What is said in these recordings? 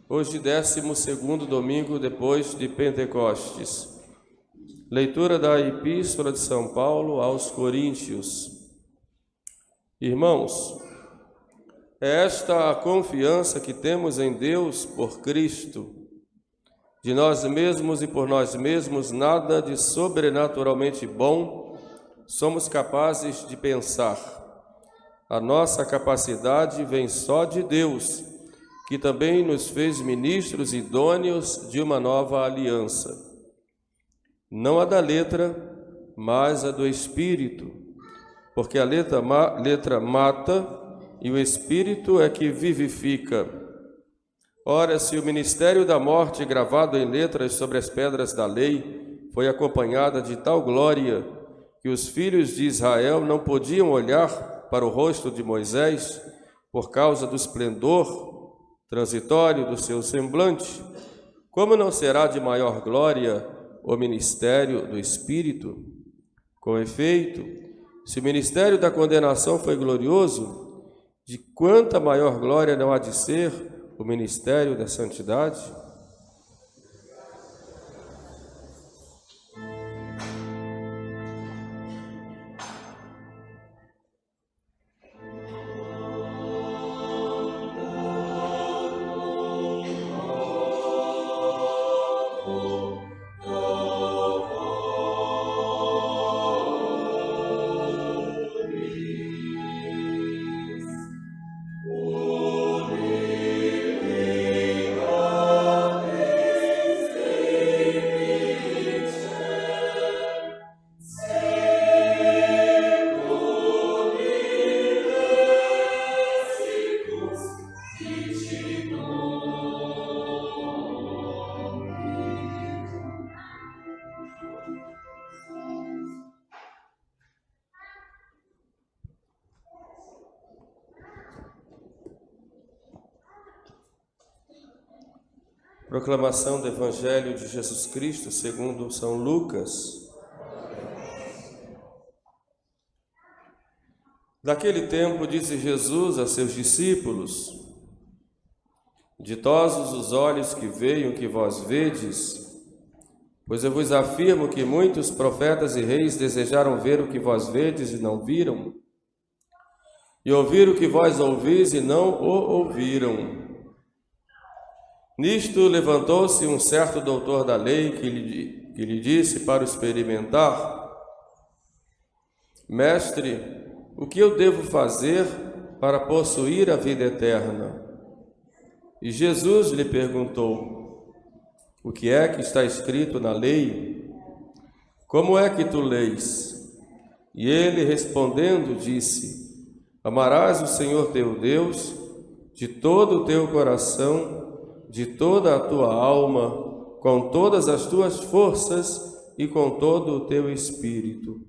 Hoje, 12º domingo depois de Pentecostes. Leitura da Epístola de São Paulo aos Coríntios. Irmãos, é esta a confiança que temos em Deus por Cristo. De nós mesmos e por nós mesmos nada de sobrenaturalmente bom somos capazes de pensar. A nossa capacidade vem só de Deus, que também nos fez ministros idôneos de uma nova aliança. Não a da letra, mas a do Espírito, porque a letra mata e o Espírito é que vivifica. Ora, se o ministério da morte gravado em letras sobre as pedras da lei foi acompanhada de tal glória que os filhos de Israel não podiam olhar para o rosto de Moisés por causa do esplendor transitório do seu semblante, como não será de maior glória o ministério do Espírito? Com efeito, se o ministério da condenação foi glorioso, de quanta maior glória não há de ser o ministério da santidade? Proclamação do Evangelho de Jesus Cristo segundo São Lucas. Naquele tempo disse Jesus a seus discípulos: Ditosos os olhos que veem o que vós vedes, pois eu vos afirmo que muitos profetas e reis desejaram ver o que vós vedes e não viram, e ouvir o que vós ouvis e não o ouviram. Nisto levantou-se um certo doutor da lei que lhe disse para o experimentar: Mestre, o que eu devo fazer para possuir a vida eterna? E Jesus lhe perguntou: O que é que está escrito na lei? Como é que tu lês? E ele, respondendo, disse: Amarás o Senhor teu Deus de todo o teu coração, de toda a tua alma, com todas as tuas forças e com todo o teu espírito.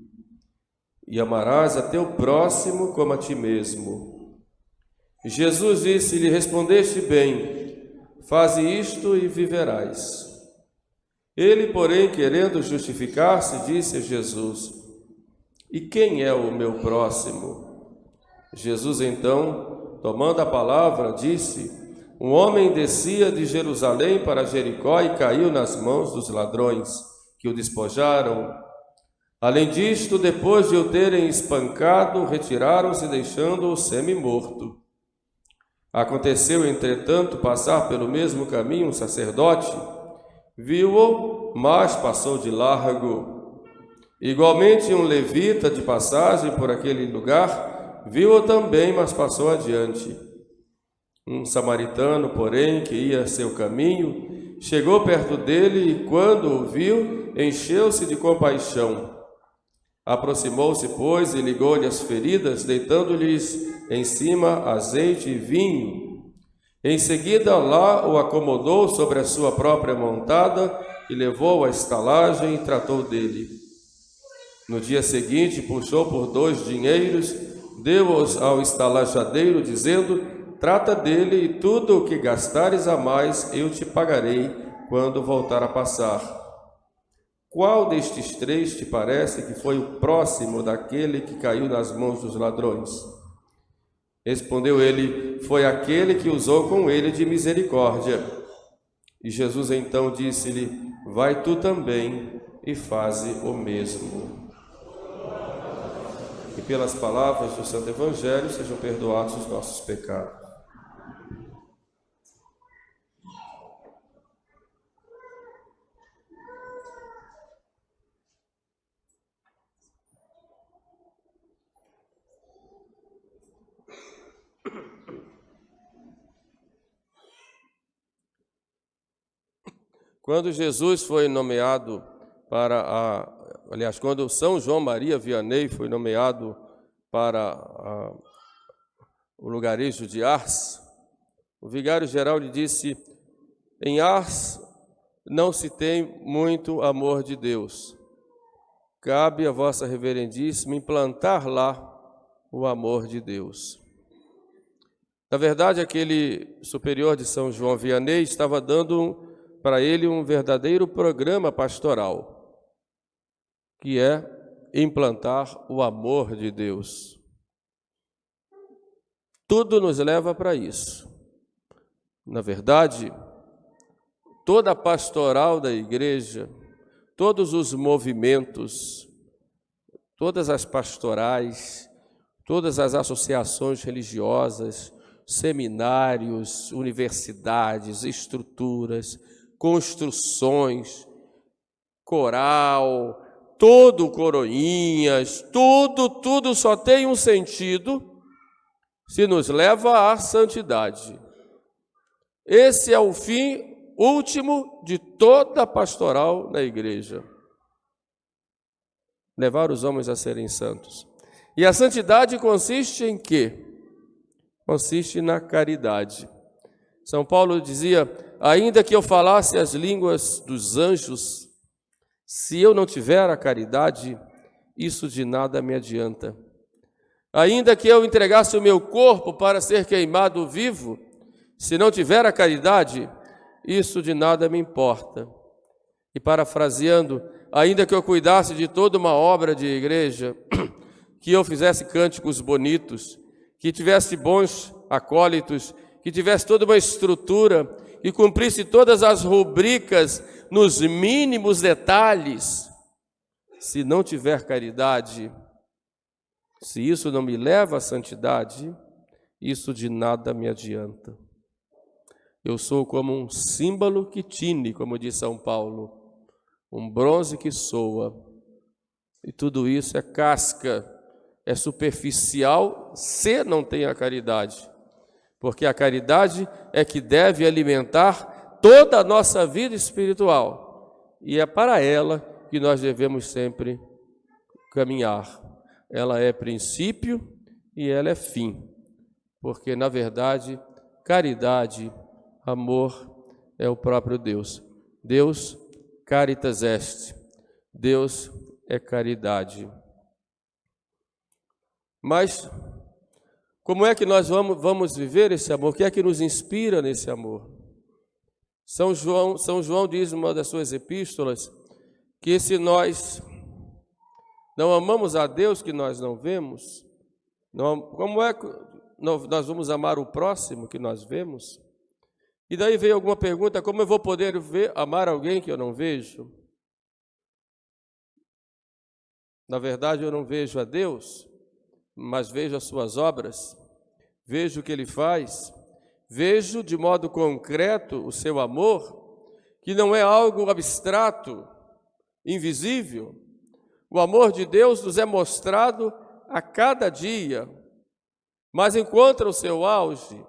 E amarás a teu próximo como a ti mesmo. E Jesus disse-lhe: Respondeste bem, faze isto e viverás. Ele, porém, querendo justificar-se, disse a Jesus: E quem é o meu próximo? Jesus, então, tomando a palavra, disse: Um homem descia de Jerusalém para Jericó e caiu nas mãos dos ladrões, que o despojaram. Além disto, depois de o terem espancado, retiraram-se, deixando-o semi-morto. Aconteceu, entretanto, passar pelo mesmo caminho um sacerdote. Viu-o, mas passou de largo. Igualmente, um levita de passagem por aquele lugar viu-o também, mas passou adiante. Um samaritano, porém, que ia seu caminho, chegou perto dele e, quando o viu, encheu-se de compaixão. Aproximou-se, pois, e ligou-lhe as feridas, deitando-lhes em cima azeite e vinho. Em seguida, lá o acomodou sobre a sua própria montada e levou à estalagem e tratou dele. No dia seguinte, puxou por 2 dinheiros, deu-os ao estalajadeiro, dizendo: Trata dele e tudo o que gastares a mais eu te pagarei quando voltar a passar. Qual destes 3 te parece que foi o próximo daquele que caiu nas mãos dos ladrões? Respondeu ele: Foi aquele que usou com ele de misericórdia. E Jesus então disse-lhe: vai tu também e faze o mesmo. E pelas palavras do Santo Evangelho sejam perdoados os nossos pecados. Quando Jesus foi nomeado quando São João Maria Vianney foi nomeado para o lugarejo de Ars, o vigário-geral lhe disse: em Ars não se tem muito amor de Deus. Cabe a vossa reverendíssima implantar lá o amor de Deus. Na verdade, aquele superior de São João Vianney estava dando para ele um verdadeiro programa pastoral, que é implantar o amor de Deus. Tudo nos leva para isso. Na verdade, toda a pastoral da igreja, todos os movimentos, todas as pastorais, todas as associações religiosas, seminários, universidades, estruturas, construções, coral, todo coroinhas, tudo só tem um sentido se nos leva à santidade. Esse é o fim último de toda a pastoral na igreja. Levar os homens a serem santos. E a santidade consiste em quê? Consiste na caridade. São Paulo dizia: ainda que eu falasse as línguas dos anjos, se eu não tiver a caridade, isso de nada me adianta. Ainda que eu entregasse o meu corpo para ser queimado vivo, se não tiver a caridade, isso de nada me importa. E parafraseando, ainda que eu cuidasse de toda uma obra de igreja, que eu fizesse cânticos bonitos, que tivesse bons acólitos, que tivesse toda uma estrutura, e cumprisse todas as rubricas nos mínimos detalhes, se não tiver caridade, se isso não me leva à santidade, isso de nada me adianta. Eu sou como um símbolo que tine, como diz São Paulo, um bronze que soa, e tudo isso é casca, é superficial se não tem a caridade. Porque a caridade é que deve alimentar toda a nossa vida espiritual. E é para ela que nós devemos sempre caminhar. Ela é princípio e ela é fim. Porque, na verdade, caridade, amor, é o próprio Deus. Deus, caritas est. Deus é caridade. Mas como é que nós vamos viver esse amor? O que é que nos inspira nesse amor? São João diz em uma das suas epístolas que se nós não amamos a Deus que nós não vemos, como é que nós vamos amar o próximo que nós vemos? E daí veio alguma pergunta: como eu vou poder amar alguém que eu não vejo? Na verdade, eu não vejo a Deus, mas vejo as suas obras, vejo o que Ele faz, vejo de modo concreto o seu amor, que não é algo abstrato, invisível. O amor de Deus nos é mostrado a cada dia, mas encontra o seu auge,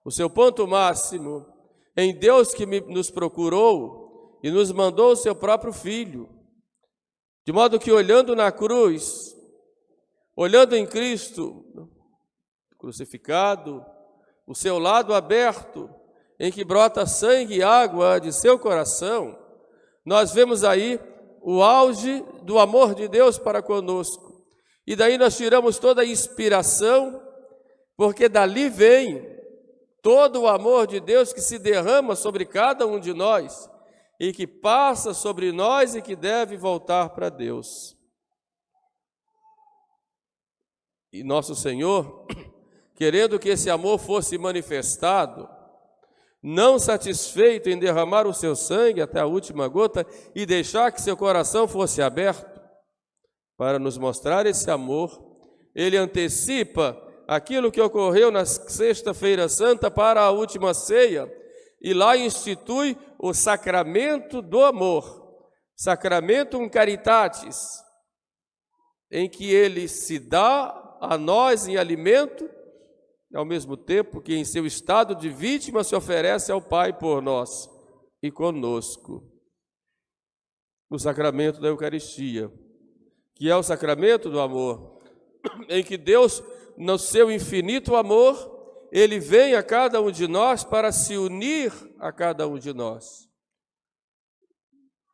o seu ponto máximo, em Deus que nos procurou e nos mandou o seu próprio Filho, de modo que olhando na cruz, olhando em Cristo crucificado, o seu lado aberto, em que brota sangue e água de seu coração, nós vemos aí o auge do amor de Deus para conosco. E daí nós tiramos toda a inspiração, porque dali vem todo o amor de Deus que se derrama sobre cada um de nós e que passa sobre nós e que deve voltar para Deus. E nosso Senhor, querendo que esse amor fosse manifestado, não satisfeito em derramar o seu sangue até a última gota e deixar que seu coração fosse aberto para nos mostrar esse amor, ele antecipa aquilo que ocorreu na Sexta-feira Santa para a última ceia, e lá institui o sacramento do amor, sacramentum caritatis, em que ele se dá a nós em alimento, ao mesmo tempo que em seu estado de vítima se oferece ao Pai por nós e conosco. O sacramento da Eucaristia, que é o sacramento do amor, em que Deus, no seu infinito amor, ele vem a cada um de nós para se unir a cada um de nós.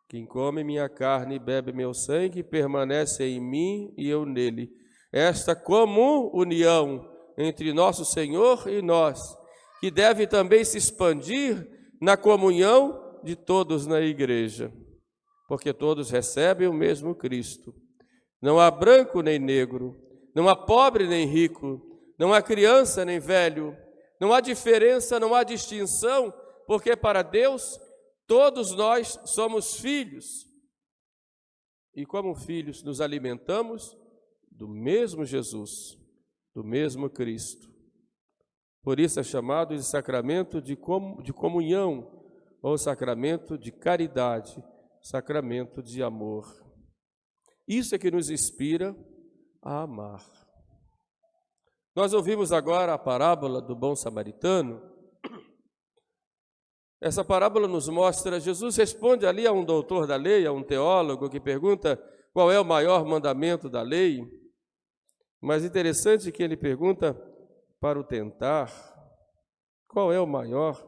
Quem come minha carne e bebe meu sangue permanece em mim e eu nele. Esta comum união entre nosso Senhor e nós, que deve também se expandir na comunhão de todos na igreja, porque todos recebem o mesmo Cristo. Não há branco nem negro, não há pobre nem rico, não há criança nem velho, não há diferença, não há distinção, porque para Deus todos nós somos filhos. E como filhos nos alimentamos do mesmo Jesus, do mesmo Cristo. Por isso é chamado de sacramento de comunhão, ou sacramento de caridade, sacramento de amor. Isso é que nos inspira a amar. Nós ouvimos agora a parábola do bom samaritano. Essa parábola nos mostra, Jesus responde ali a um doutor da lei, a um teólogo que pergunta qual é o maior mandamento da lei. Mas interessante que ele pergunta para o tentar, qual é o maior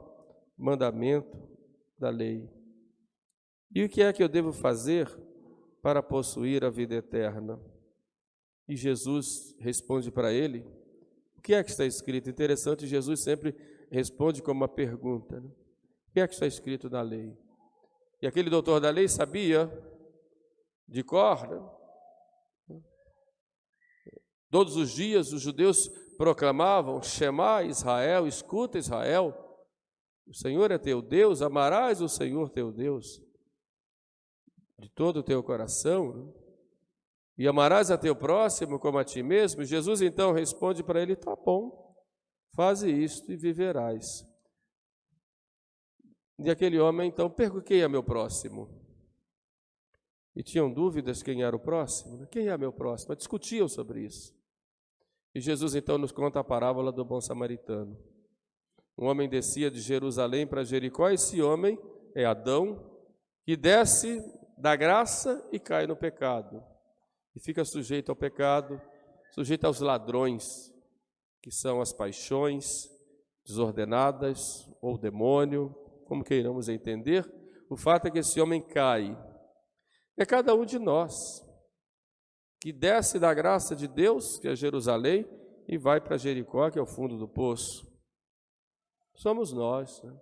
mandamento da lei? E o que é que eu devo fazer para possuir a vida eterna? E Jesus responde para ele, o que é que está escrito? Interessante, Jesus sempre responde com uma pergunta, né? O que é que está escrito na lei? E aquele doutor da lei sabia de cor, né? Todos os dias os judeus proclamavam, Shema Israel, escuta Israel, o Senhor é teu Deus, amarás o Senhor teu Deus de todo o teu coração, né? E amarás a teu próximo como a ti mesmo. Jesus então responde para ele, tá bom, faze isto e viverás. E aquele homem então perguntou, quem é meu próximo? E tinham dúvidas quem era o próximo, né? Quem é meu próximo? Discutiam sobre isso. E Jesus então nos conta a parábola do bom samaritano. Um homem descia de Jerusalém para Jericó, esse homem é Adão, que desce da graça e cai no pecado. E fica sujeito ao pecado, sujeito aos ladrões, que são as paixões desordenadas, ou o demônio, como queiramos entender. O fato é que esse homem cai. É cada um de nós que desce da graça de Deus, que é Jerusalém, e vai para Jericó, que é o fundo do poço. Somos nós, né?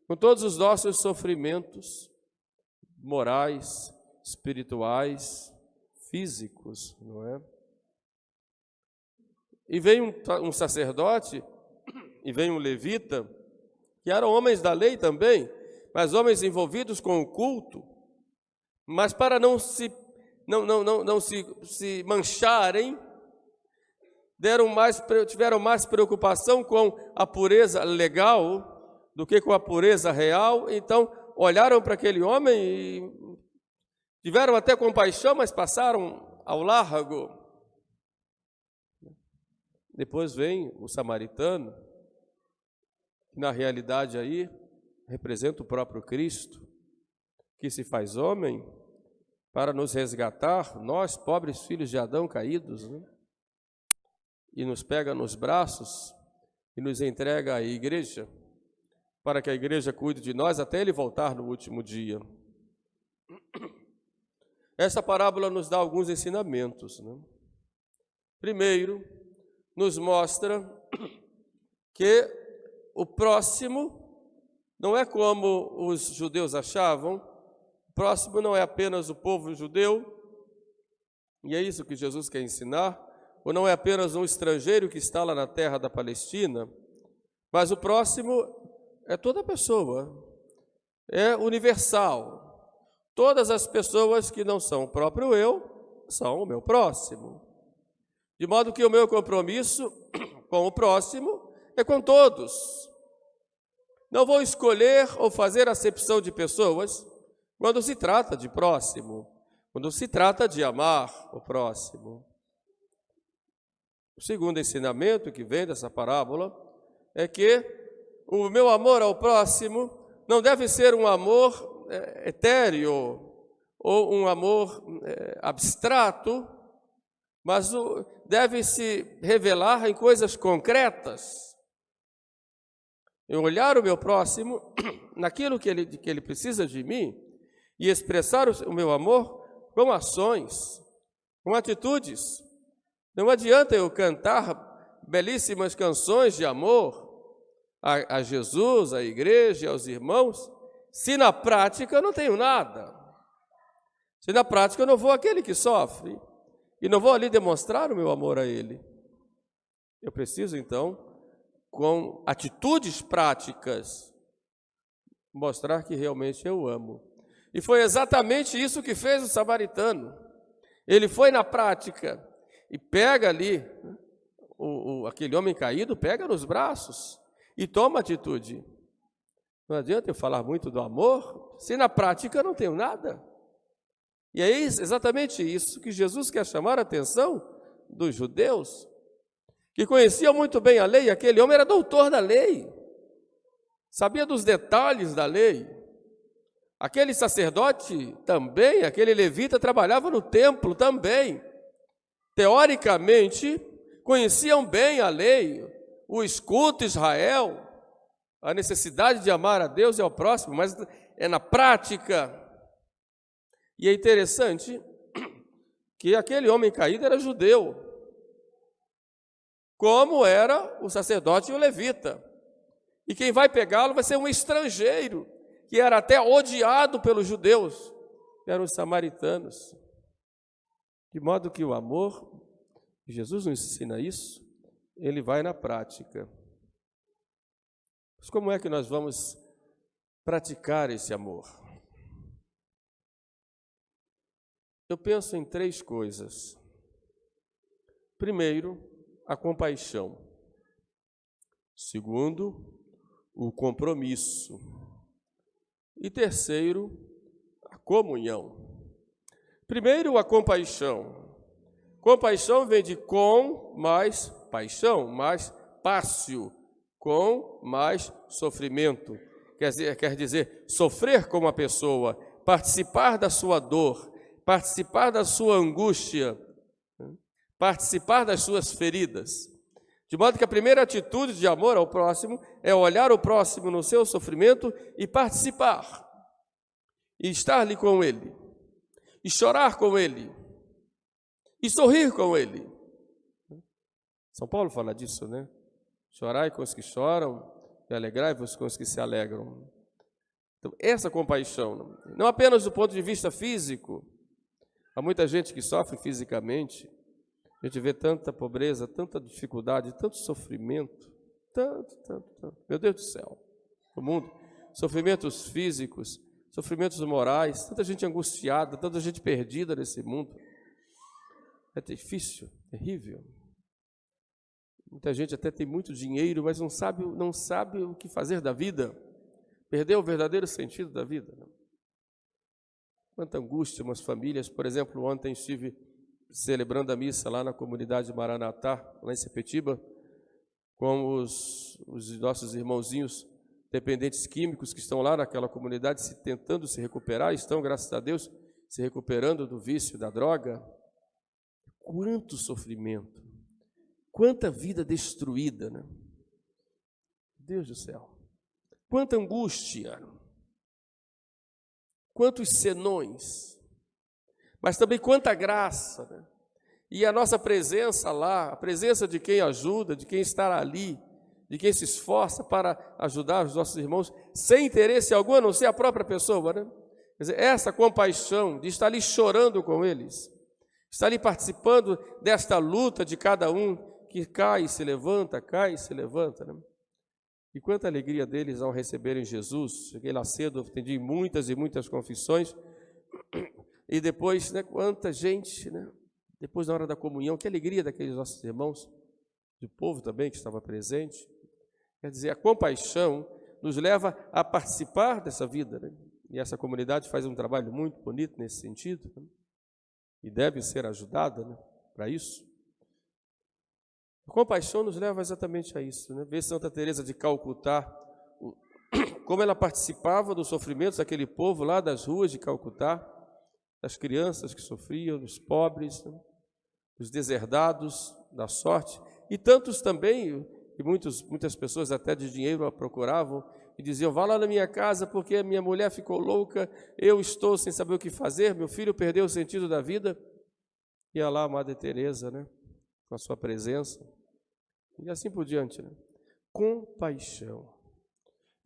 Com todos os nossos sofrimentos morais, espirituais, físicos, não é? E vem um sacerdote, e vem um levita, que eram homens da lei também, mas homens envolvidos com o culto, mas para não se mancharem, tiveram mais preocupação com a pureza legal do que com a pureza real. Então olharam para aquele homem e tiveram até compaixão, mas passaram ao largo. Depois vem o samaritano, que na realidade aí representa o próprio Cristo, que se faz homem para nos resgatar, nós, pobres filhos de Adão caídos, né? E nos pega nos braços e nos entrega à igreja, para que a igreja cuide de nós até ele voltar no último dia. Essa parábola nos dá alguns ensinamentos, né? Primeiro, nos mostra que o próximo não é como os judeus achavam. O próximo não é apenas o povo judeu, e é isso que Jesus quer ensinar, ou não é apenas um estrangeiro que está lá na terra da Palestina, mas o próximo é toda pessoa, é universal. Todas as pessoas que não são o próprio eu, são o meu próximo. De modo que o meu compromisso com o próximo é com todos. Não vou escolher ou fazer acepção de pessoas quando se trata de próximo, quando se trata de amar o próximo. O segundo ensinamento que vem dessa parábola é que o meu amor ao próximo não deve ser um amor etéreo ou um amor abstrato, mas deve se revelar em coisas concretas. Eu olhar o meu próximo naquilo que ele precisa de mim e expressar o meu amor com ações, com atitudes. Não adianta eu cantar belíssimas canções de amor a Jesus, à igreja e aos irmãos, se na prática eu não tenho nada. Se na prática eu não vou àquele que sofre e não vou ali demonstrar o meu amor a ele. Eu preciso, então, com atitudes práticas, mostrar que realmente eu amo. E foi exatamente isso que fez o samaritano. Ele foi na prática e pega ali, aquele homem caído, pega nos braços e toma atitude. Não adianta eu falar muito do amor, se na prática eu não tenho nada. E é exatamente isso que Jesus quer chamar a atenção dos judeus, que conheciam muito bem a lei. Aquele homem era doutor da lei, sabia dos detalhes da lei. Aquele sacerdote também, aquele levita trabalhava no templo também. Teoricamente, conheciam bem a lei, o escuta Israel, a necessidade de amar a Deus e ao próximo, mas é na prática. E é interessante que aquele homem caído era judeu, como era o sacerdote e o levita. E quem vai pegá-lo vai ser um estrangeiro, que era até odiado pelos judeus, que eram os samaritanos. De modo que o amor, Jesus nos ensina isso, ele vai na prática. Mas como é que nós vamos praticar esse amor? Eu penso em 3 coisas. Primeiro, a compaixão. Segundo, o compromisso. E terceiro, a comunhão. Primeiro, a compaixão. Compaixão vem de com mais paixão, mais pássio, com mais sofrimento. Quer dizer, sofrer com uma pessoa, participar da sua dor, participar da sua angústia, participar das suas feridas. De modo que a primeira atitude de amor ao próximo é olhar o próximo no seu sofrimento e participar, e estar ali com ele, e chorar com ele, e sorrir com ele. São Paulo fala disso, né? Chorai com os que choram e alegrai-vos com os que se alegram. Então, essa compaixão, não apenas do ponto de vista físico. Há muita gente que sofre fisicamente. A gente vê tanta pobreza, tanta dificuldade, tanto sofrimento, tanto. Meu Deus do céu, o mundo, sofrimentos físicos, sofrimentos morais, tanta gente angustiada, tanta gente perdida nesse mundo. É difícil, terrível. Muita gente até tem muito dinheiro, mas não sabe o que fazer da vida. Perdeu o verdadeiro sentido da vida. Quanta angústia, umas famílias. Por exemplo, ontem estive celebrando a missa lá na comunidade Maranatá, lá em Sepetiba, com os nossos irmãozinhos dependentes químicos que estão lá naquela comunidade tentando se recuperar, estão, graças a Deus, se recuperando do vício da droga. Quanto sofrimento, quanta vida destruída, né? Deus do céu, quanta angústia, quantos senões, mas também quanta graça, né? E a nossa presença lá, a presença de quem ajuda, de quem está ali, de quem se esforça para ajudar os nossos irmãos, sem interesse algum, a não ser a própria pessoa, né? Quer dizer, essa compaixão de estar ali chorando com eles, estar ali participando desta luta de cada um que cai e se levanta, né? E quanta alegria deles ao receberem Jesus. Cheguei lá cedo, atendi muitas e muitas confissões. E depois, né, quanta gente, né? Depois, na hora da comunhão, que alegria daqueles nossos irmãos, do povo também que estava presente. Quer dizer, a compaixão nos leva a participar dessa vida, né? E essa comunidade faz um trabalho muito bonito nesse sentido, né? E deve ser ajudada, né, para isso. A compaixão nos leva exatamente a isso, né? Ver Santa Teresa de Calcutá, como ela participava dos sofrimentos daquele povo lá das ruas de Calcutá, das crianças que sofriam, dos pobres, né? Dos deserdados da sorte, e tantos também, e muitas pessoas até de dinheiro a procuravam, e diziam, vá lá na minha casa porque a minha mulher ficou louca, eu estou sem saber o que fazer, meu filho perdeu o sentido da vida. E lá a Madre Teresa, né, com a sua presença, e assim por diante, né? Compaixão.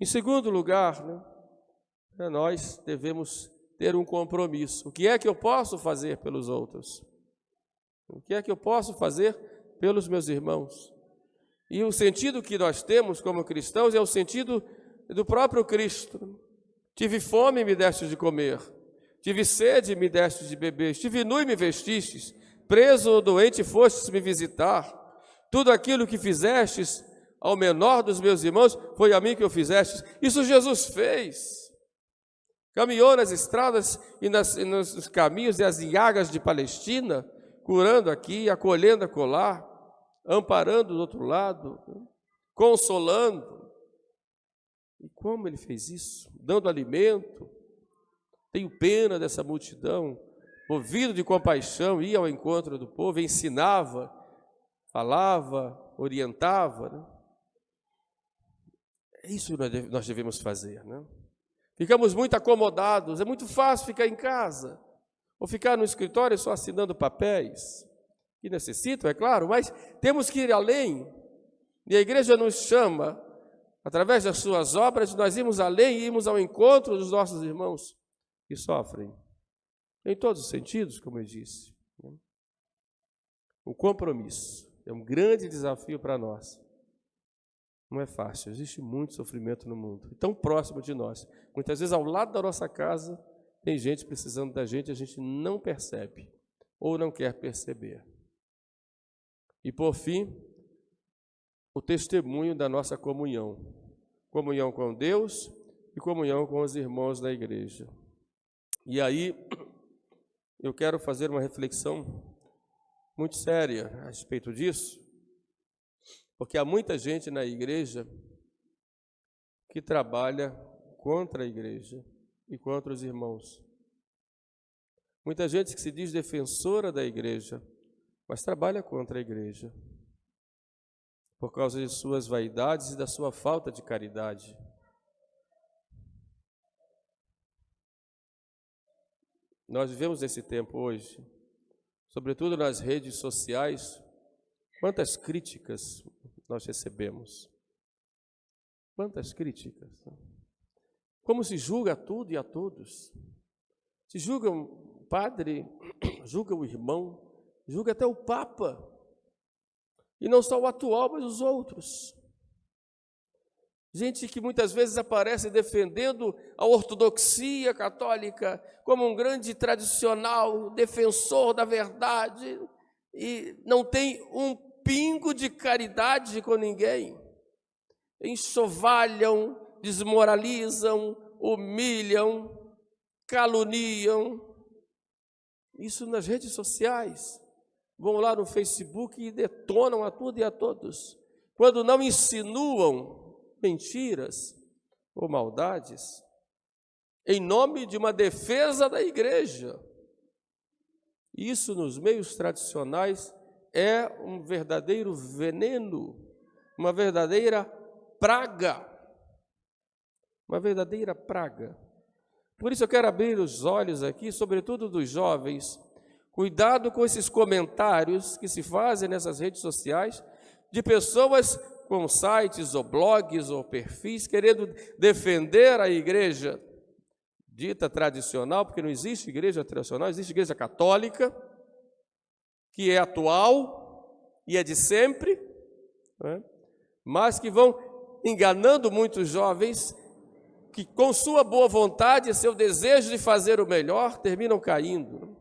Em segundo lugar, né, nós devemos ter um compromisso. O que é que eu posso fazer pelos outros? O que é que eu posso fazer pelos meus irmãos? E o sentido que nós temos como cristãos é o sentido do próprio Cristo. Tive fome, me deste de comer. Tive sede, me deste de beber. Estive nu e me vestistes. Preso ou doente, fostes me visitar. Tudo aquilo que fizestes ao menor dos meus irmãos, foi a mim que o fizestes. Isso Jesus fez. Caminhou nas estradas e nos caminhos e as iagas de Palestina, curando aqui, acolhendo acolá, amparando do outro lado, consolando. E como ele fez isso? Dando alimento. Tenho pena dessa multidão, movido de compaixão, ia ao encontro do povo, ensinava, falava, orientava, né? É isso que nós devemos fazer, né? Ficamos muito acomodados, é muito fácil ficar em casa, ou ficar no escritório só assinando papéis, que necessitam, é claro, mas temos que ir além, e a igreja nos chama, através das suas obras, nós irmos além e irmos ao encontro dos nossos irmãos que sofrem, em todos os sentidos, como eu disse. O compromisso é um grande desafio para nós. Não é fácil, existe muito sofrimento no mundo, e tão próximo de nós. Muitas vezes, ao lado da nossa casa, tem gente precisando da gente, a gente não percebe, ou não quer perceber. E, por fim, o testemunho da nossa comunhão. Comunhão com Deus e comunhão com os irmãos da igreja. E aí, eu quero fazer uma reflexão muito séria a respeito disso, porque há muita gente na igreja que trabalha contra a igreja e contra os irmãos. Muita gente que se diz defensora da igreja, mas trabalha contra a igreja, por causa de suas vaidades e da sua falta de caridade. Nós vivemos esse tempo hoje, sobretudo nas redes sociais, quantas críticas nós recebemos. Quantas críticas. Como se julga tudo e a todos. Se julga o padre, julga o irmão, julga até o Papa. E não só o atual, mas os outros. Gente que muitas vezes aparece defendendo a ortodoxia católica como um grande tradicional, defensor da verdade, e não tem um pingo de caridade com ninguém. Enxovalham, desmoralizam, humilham, caluniam. Isso nas redes sociais. Vão lá no Facebook e detonam a tudo e a todos. Quando não insinuam mentiras ou maldades, em nome de uma defesa da igreja. Isso nos meios tradicionais é um verdadeiro veneno, uma verdadeira praga. Uma verdadeira praga. Por isso eu quero abrir os olhos aqui, sobretudo dos jovens. Cuidado com esses comentários que se fazem nessas redes sociais de pessoas com sites ou blogs ou perfis querendo defender a igreja dita tradicional, porque não existe igreja tradicional, existe igreja católica, que é atual e é de sempre, né? Mas que vão enganando muitos jovens que, com sua boa vontade e seu desejo de fazer o melhor, terminam caindo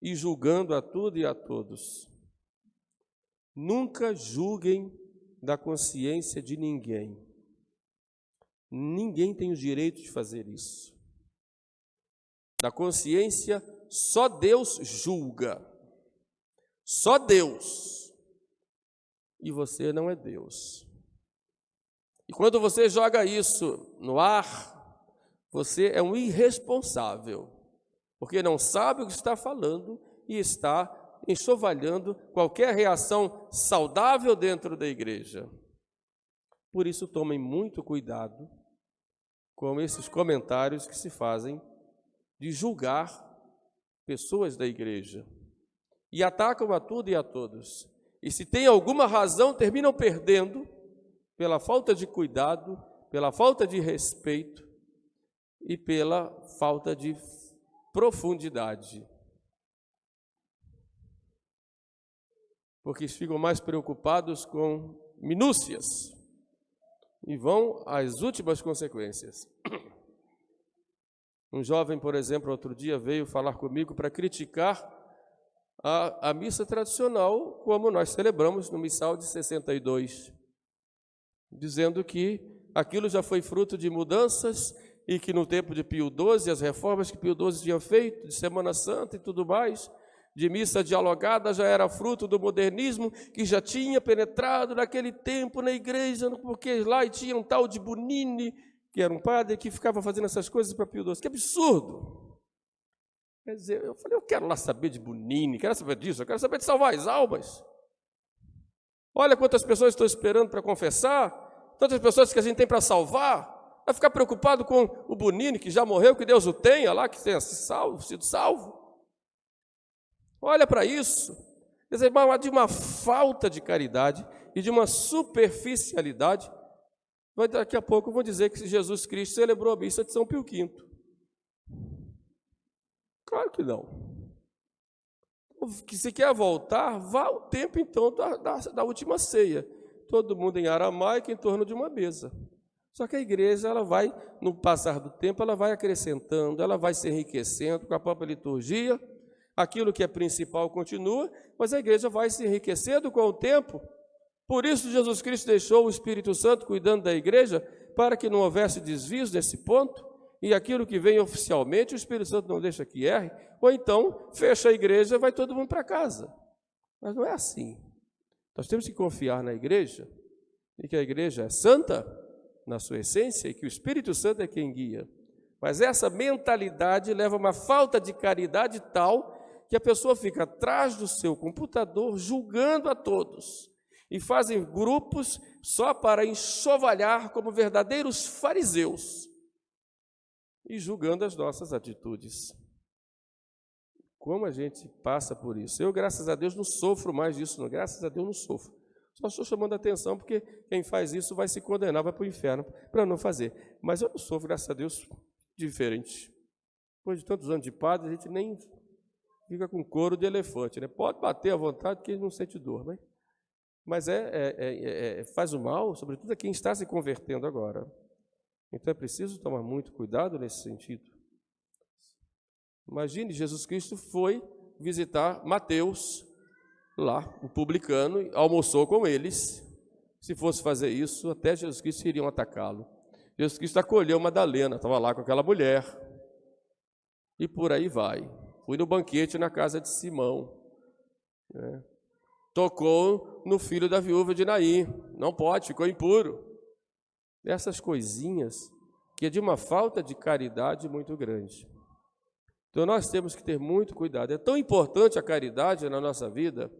e julgando a tudo e a todos. Nunca julguem da consciência de ninguém. Ninguém tem o direito de fazer isso. Da consciência, só Deus julga. Só Deus. E você não é Deus. E quando você joga isso no ar, você é um irresponsável, porque não sabe o que está falando e está enxovalhando qualquer reação saudável dentro da igreja. Por isso, tomem muito cuidado com esses comentários que se fazem de julgar pessoas da igreja e atacam a tudo e a todos. E se tem alguma razão, terminam perdendo pela falta de cuidado, pela falta de respeito e pela falta de profundidade. Porque ficam mais preocupados com minúcias e vão às últimas consequências. Um jovem, por exemplo, outro dia veio falar comigo para criticar a missa tradicional, como nós celebramos no Missal de 62, dizendo que aquilo já foi fruto de mudanças e que no tempo de Pio XII, as reformas que Pio XII tinha feito, de Semana Santa e tudo mais, de missa dialogada, já era fruto do modernismo que já tinha penetrado naquele tempo na igreja, porque lá tinha um tal de Bonini, que era um padre que ficava fazendo essas coisas para Pio XII. Que absurdo! Quer dizer, eu falei, eu quero lá saber de Bonini, quero saber disso, eu quero saber de salvar as almas. Olha quantas pessoas estão esperando para confessar, tantas pessoas que a gente tem para salvar. Vai ficar preocupado com o Bonini, que já morreu, que Deus o tenha lá, que tenha sido salvo. Olha para isso. Quer dizer, de uma falta de caridade e de uma superficialidade. Daqui a pouco vão dizer que Jesus Cristo celebrou a missa de São Pio V. Claro que não. Que se quer voltar, vá ao tempo então da última ceia. Todo mundo em aramaico em torno de uma mesa. Só que a igreja, ela vai, no passar do tempo, ela vai acrescentando, ela vai se enriquecendo com a própria liturgia. Aquilo que é principal continua, mas a igreja vai se enriquecendo com o tempo. Por isso Jesus Cristo deixou o Espírito Santo cuidando da igreja, para que não houvesse desvios nesse ponto, e aquilo que vem oficialmente, o Espírito Santo não deixa que erre, ou então fecha a igreja e vai todo mundo para casa. Mas não é assim. Nós temos que confiar na igreja, e que a igreja é santa na sua essência, e que o Espírito Santo é quem guia. Mas essa mentalidade leva a uma falta de caridade tal que a pessoa fica atrás do seu computador julgando a todos e fazem grupos só para enxovalhar como verdadeiros fariseus e julgando as nossas atitudes. Como a gente passa por isso? Eu, graças a Deus, não sofro mais disso, não. Graças a Deus, não sofro. Só estou chamando a atenção porque quem faz isso vai se condenar, vai para o inferno para não fazer. Mas eu não sofro, graças a Deus, diferente. Depois de tantos anos de padre, a gente nem fica com couro de elefante, né? Pode bater à vontade que ele não sente dor, né? Mas faz o mal, sobretudo a quem está se convertendo agora. Então é preciso tomar muito cuidado nesse sentido. Imagine, Jesus Cristo foi visitar Mateus, lá, o publicano, almoçou com eles. Se fosse fazer isso, até Jesus Cristo iriam atacá-lo. Jesus Cristo acolheu Madalena, estava lá com aquela mulher. E por aí vai. Fui no banquete na casa de Simão. Né? Tocou no filho da viúva de Naim. Não pode, ficou impuro. Essas coisinhas que é de uma falta de caridade muito grande. Então nós temos que ter muito cuidado. É tão importante a caridade na nossa vida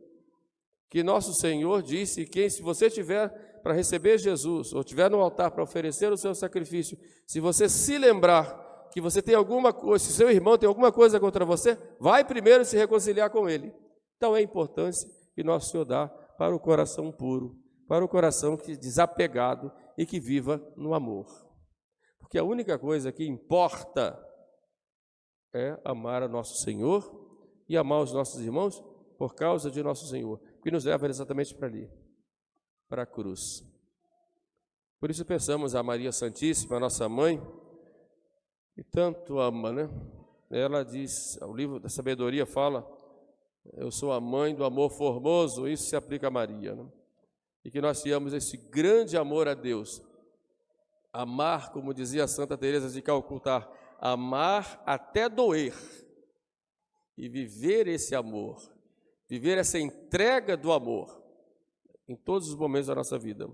que nosso Senhor disse que se você tiver para receber Jesus ou tiver no altar para oferecer o seu sacrifício, se você se lembrar que você tem alguma coisa, se seu irmão tem alguma coisa contra você, vai primeiro se reconciliar com ele. Então é a importância que nosso Senhor dá para o coração puro, para o coração que desapegado e que viva no amor. Porque a única coisa que importa é amar a nosso Senhor e amar os nossos irmãos por causa de nosso Senhor, que nos leva exatamente para ali, para a cruz. Por isso pensamos a Maria Santíssima, a nossa mãe, que tanto ama, né? Ela diz, o livro da sabedoria fala, eu sou a mãe do amor formoso, isso se aplica a Maria, né? E que nós tenhamos esse grande amor a Deus. Amar, como dizia Santa Teresa de Calcutá, amar até doer. E viver esse amor, viver essa entrega do amor em todos os momentos da nossa vida.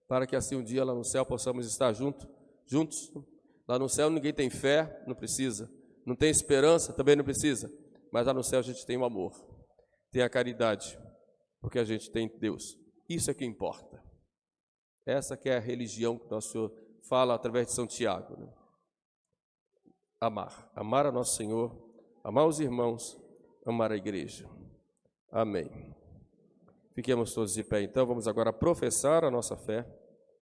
Para que assim um dia lá no céu possamos estar juntos. Lá no céu ninguém tem fé, não precisa. Não tem esperança, também não precisa. Mas lá no céu a gente tem o amor, tem a caridade, porque a gente tem Deus. Isso é que importa. Essa que é a religião que nosso Senhor fala através de São Tiago, né? Amar a nosso Senhor, amar os irmãos, amar a igreja. Amém. Fiquemos todos de pé, então. Vamos agora professar a nossa fé.